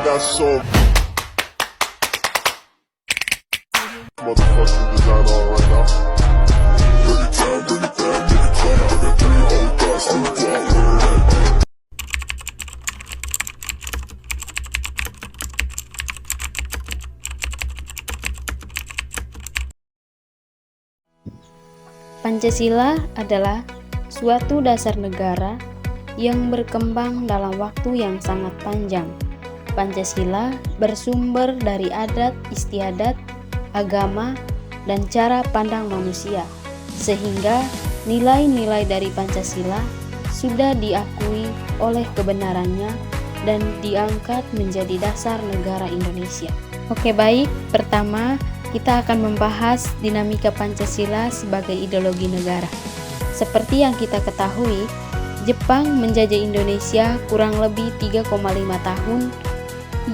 got some motherfucking design on right now. Bring it down, bring it down, bring it down. Bring it down, all guys, do that. Pancasila adalah suatu dasar negara yang berkembang dalam waktu yang sangat panjang. Pancasila bersumber dari adat istiadat, agama, dan cara pandang manusia, sehingga nilai-nilai dari Pancasila sudah diakui oleh kebenarannya dan diangkat menjadi dasar negara Indonesia. Oke, baik. Pertama, kita akan membahas dinamika Pancasila sebagai ideologi negara. Seperti yang kita ketahui, Jepang menjajah Indonesia kurang lebih 3,5 tahun,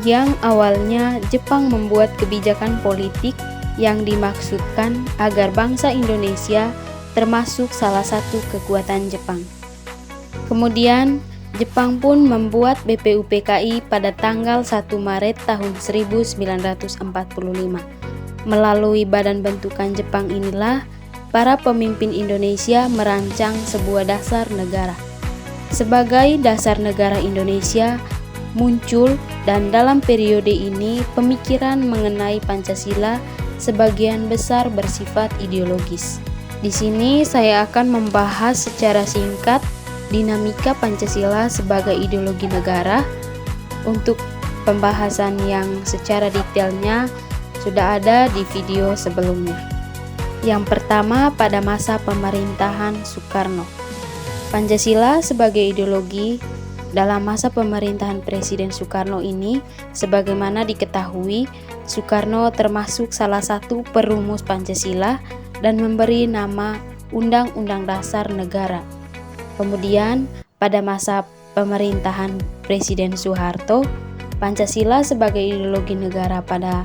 yang awalnya Jepang membuat kebijakan politik yang dimaksudkan agar bangsa Indonesia termasuk salah satu kekuatan Jepang. Kemudian, Jepang pun membuat BPUPKI pada tanggal 1 Maret tahun 1945. Melalui badan bentukan Jepang inilah, para pemimpin Indonesia merancang sebuah dasar negara. Sebagai dasar negara Indonesia muncul, dan dalam periode ini pemikiran mengenai Pancasila sebagian besar bersifat ideologis. Di sini saya akan membahas secara singkat dinamika Pancasila sebagai ideologi negara. Untuk pembahasan yang secara detailnya sudah ada di video sebelumnya. Yang pertama, pada masa pemerintahan Soekarno. Pancasila sebagai ideologi dalam masa pemerintahan Presiden Soekarno ini, sebagaimana diketahui, Soekarno termasuk salah satu perumus Pancasila dan memberi nama Undang-Undang Dasar Negara. Kemudian, pada masa pemerintahan Presiden Soeharto, Pancasila sebagai ideologi negara pada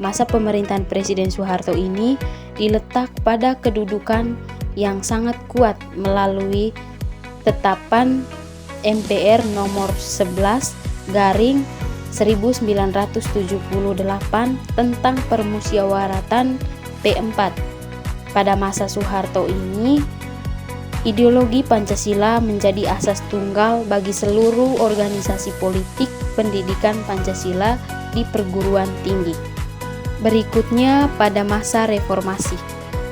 masa pemerintahan Presiden Soeharto ini diletak pada kedudukan yang sangat kuat melalui tetapan MPR nomor 11 garing 1978 tentang permusyawaratan P4. Pada masa Soeharto ini, ideologi Pancasila menjadi asas tunggal bagi seluruh organisasi politik pendidikan Pancasila di perguruan tinggi. Berikutnya, pada masa reformasi.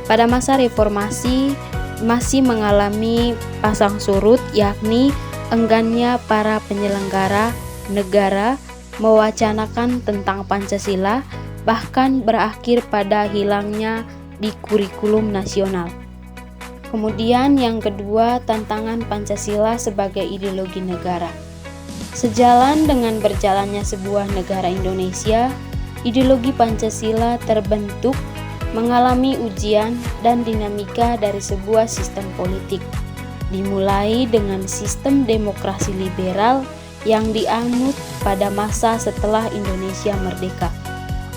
Pada masa reformasi masih mengalami pasang surut, yakni enggannya para penyelenggara negara mewacanakan tentang Pancasila, bahkan berakhir pada hilangnya di kurikulum nasional. Kemudian yang kedua, tantangan Pancasila sebagai ideologi negara. Sejalan dengan berjalannya sebuah negara Indonesia, ideologi Pancasila terbentuk, mengalami ujian dan dinamika dari sebuah sistem politik. Dimulai dengan sistem demokrasi liberal yang dianut pada masa setelah Indonesia merdeka.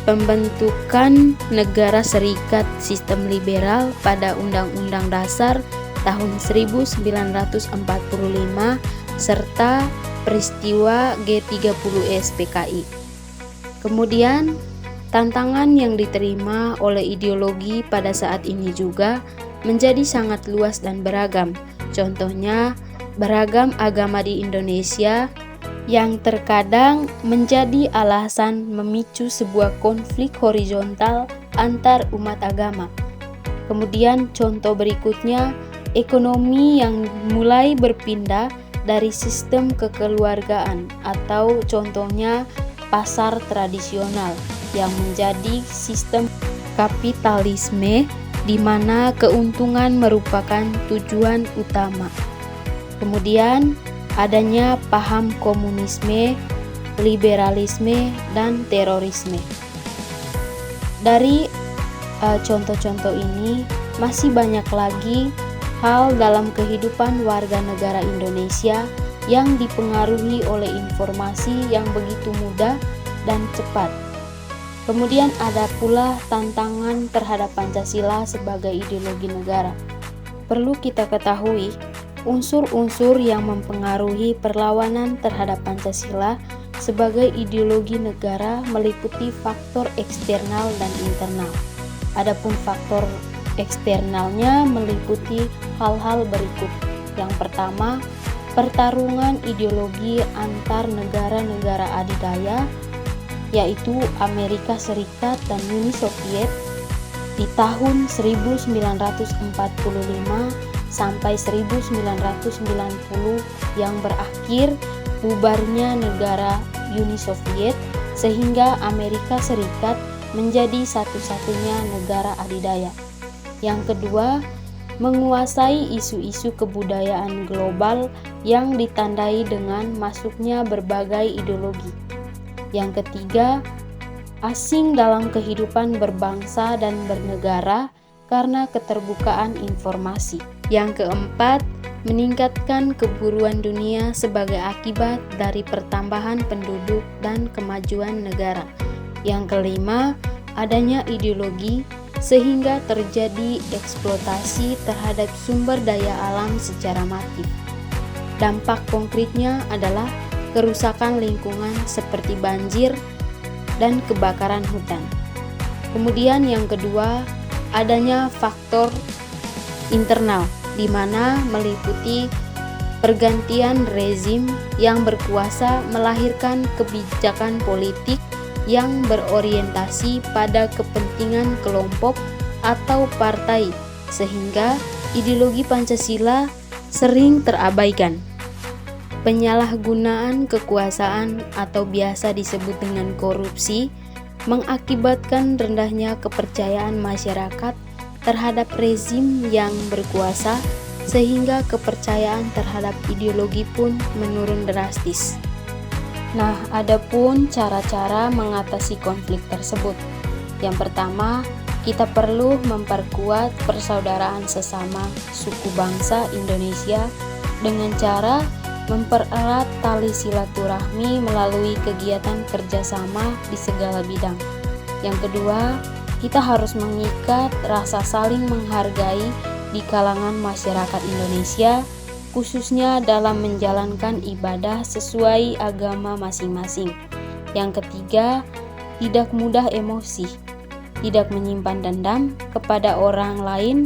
Pembentukan negara serikat sistem liberal pada Undang-Undang Dasar tahun 1945 serta peristiwa G30S PKI. Kemudian, tantangan yang diterima oleh ideologi pada saat ini juga menjadi sangat luas dan beragam. Contohnya, beragam agama di Indonesia yang terkadang menjadi alasan memicu sebuah konflik horizontal antar umat agama. Kemudian contoh berikutnya, ekonomi yang mulai berpindah dari sistem kekeluargaan atau contohnya pasar tradisional yang menjadi sistem kapitalisme di mana keuntungan merupakan tujuan utama. Kemudian adanya paham komunisme, liberalisme, dan terorisme. Dari contoh-contoh ini masih banyak lagi hal dalam kehidupan warga negara Indonesia yang dipengaruhi oleh informasi yang begitu mudah dan cepat. Kemudian ada pula tantangan terhadap Pancasila sebagai ideologi negara. Perlu kita ketahui, unsur-unsur yang mempengaruhi perlawanan terhadap Pancasila sebagai ideologi negara meliputi faktor eksternal dan internal. Adapun faktor eksternalnya meliputi hal-hal berikut. Yang pertama, pertarungan ideologi antar negara-negara adidaya, yaitu Amerika Serikat dan Uni Soviet di tahun 1945 sampai 1990 yang berakhir bubarnya negara Uni Soviet sehingga Amerika Serikat menjadi satu-satunya negara adidaya. Yang kedua, menguasai isu-isu kebudayaan global yang ditandai dengan masuknya berbagai ideologi. Yang ketiga, asing dalam kehidupan berbangsa dan bernegara karena keterbukaan informasi. Yang keempat, meningkatkan keburuan dunia sebagai akibat dari pertambahan penduduk dan kemajuan negara. Yang kelima, adanya ideologi sehingga terjadi eksploitasi terhadap sumber daya alam secara masif. Dampak konkretnya adalah kerusakan lingkungan seperti banjir dan kebakaran hutan. Kemudian yang kedua, adanya faktor internal, di mana meliputi pergantian rezim yang berkuasa melahirkan kebijakan politik yang berorientasi pada kepentingan kelompok atau partai, sehingga ideologi Pancasila sering terabaikan. Penyalahgunaan kekuasaan atau biasa disebut dengan korupsi mengakibatkan rendahnya kepercayaan masyarakat terhadap rezim yang berkuasa, sehingga kepercayaan terhadap ideologi pun menurun drastis. Nah, adapun cara-cara mengatasi konflik tersebut. Yang pertama, kita perlu memperkuat persaudaraan sesama suku bangsa Indonesia dengan cara mempererat tali silaturahmi melalui kegiatan kerjasama di segala bidang. Yang kedua, kita harus mengikat rasa saling menghargai di kalangan masyarakat Indonesia, khususnya dalam menjalankan ibadah sesuai agama masing-masing. Yang ketiga, tidak mudah emosi, tidak menyimpan dendam kepada orang lain,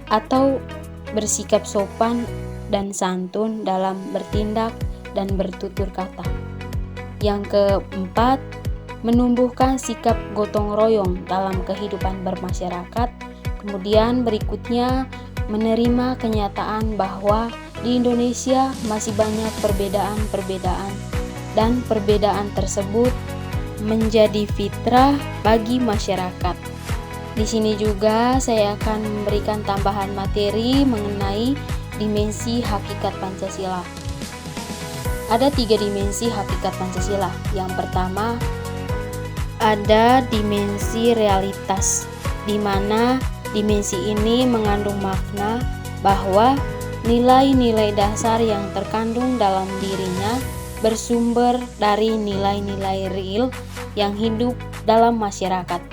atau bersikap sopan dan santun dalam bertindak dan bertutur kata. Yang keempat, menumbuhkan sikap gotong royong dalam kehidupan bermasyarakat. Kemudian berikutnya, menerima kenyataan bahwa di Indonesia masih banyak perbedaan-perbedaan, dan perbedaan tersebut menjadi fitrah bagi masyarakat. Di sini juga saya akan memberikan tambahan materi mengenai dimensi hakikat Pancasila. Ada 3 dimensi hakikat Pancasila. Yang pertama, ada dimensi realitas, di mana dimensi ini mengandung makna bahwa nilai-nilai dasar yang terkandung dalam dirinya bersumber dari nilai-nilai real yang hidup dalam masyarakat.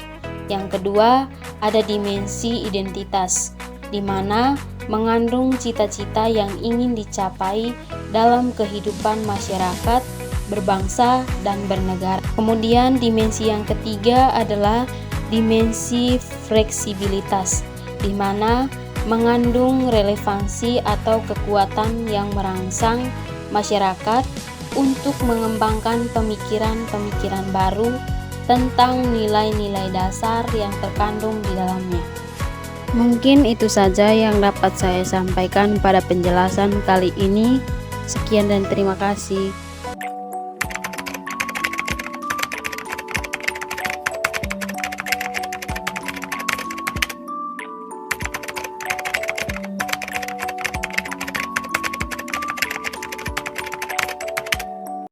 Yang kedua, ada dimensi identitas, di mana mengandung cita-cita yang ingin dicapai dalam kehidupan masyarakat, berbangsa, dan bernegara. Kemudian dimensi yang ketiga adalah dimensi fleksibilitas, di mana mengandung relevansi atau kekuatan yang merangsang masyarakat untuk mengembangkan pemikiran-pemikiran baru tentang nilai-nilai dasar yang terkandung di dalamnya. Mungkin itu saja yang dapat saya sampaikan pada penjelasan kali ini. Sekian dan terima kasih.